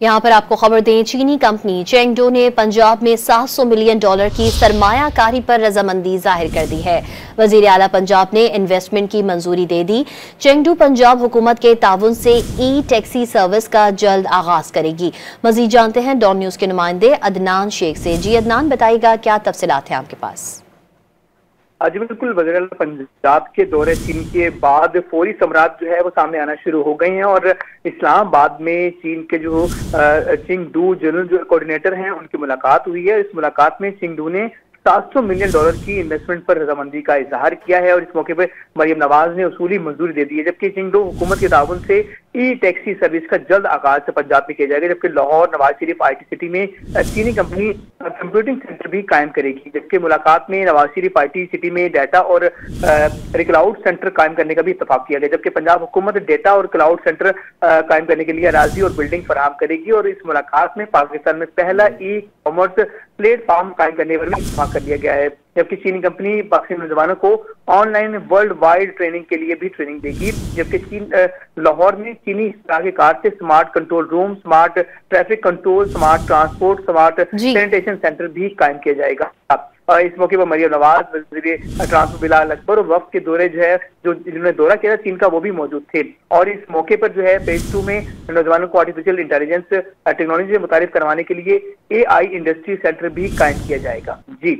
यहाँ पर आपको खबर दें, चीनी कंपनी चेंगडू ने पंजाब में $700 मिलियन की सरमाया कारी पर रजामंदी जाहिर कर दी है। वजीर आला पंजाब ने इन्वेस्टमेंट की मंजूरी दे दी। चेंगडू पंजाब हुकूमत के ताउन से ई टैक्सी सर्विस का जल्द आगाज करेगी। मजीद जानते हैं डॉन न्यूज के नुमाइंदे अदनान शेख से। जी अदनान, बताइएगा क्या तफसीलात हैं आपके पास? जी बिल्कुल, वज़ीर आला पंजाब के दौरे चीन के बाद फौरी सम्राट जो है वो सामने आना शुरू हो गए हैं और इस्लामाबाद में चीन के जो चेंगडू जनरल जो कोऑर्डिनेटर हैं उनकी मुलाकात हुई है। इस मुलाकात में चेंगडू ने $700 मिलियन की इन्वेस्टमेंट पर रजामंदी का इजहार किया है और इस मौके पर मरियम नवाज ने उसूली मंजूरी दे दी है। जबकि चेंगडू हुकूमत के ताउन से ई टैक्सी सर्विस का जल्द आगाज से पंजाब में किया जाएगा। जबकि लाहौर नवाज शरीफ IT सिटी में चीनी कंपनी कंप्यूटिंग सेंटर भी कायम करेगी। जबकि मुलाकात में नवाज शरीफ IT सिटी में डाटा और क्लाउड सेंटर कायम करने का भी इत्तेफाक किया गया। जबकि पंजाब हुकूमत डाटा और क्लाउड सेंटर कायम करने के लिए अराजी और बिल्डिंग फराहम करेगी और इस मुलाकात में पाकिस्तान में पहला ई कॉमर्स प्लेटफॉर्म कायम करने पर भी इत्तेफाक कर लिया गया है। जबकि चीनी कंपनी पाकिस्तानी नौजवानों को ऑनलाइन वर्ल्ड वाइड ट्रेनिंग के लिए भी ट्रेनिंग देगी। जबकि लाहौर में चीनी के कार से smart control room, smart traffic control, smart transport, smart sanitation centre भी कायम किया जाएगा। इस मौके पर मरियम नवाज, वज़ीर ट्रांसपोर्ट बिलाल अकबर और वफ्द के दौरे जो है जिन्होंने दौरा किया चीन का वो भी मौजूद थे। और इस मौके पर जो है फेज 2 में नौजवानों को आर्टिफिशियल इंटेलिजेंस टेक्नोलॉजी से मुतारिफ करवाने के लिए AI इंडस्ट्री सेंटर भी कायम किया जाएगा। जी।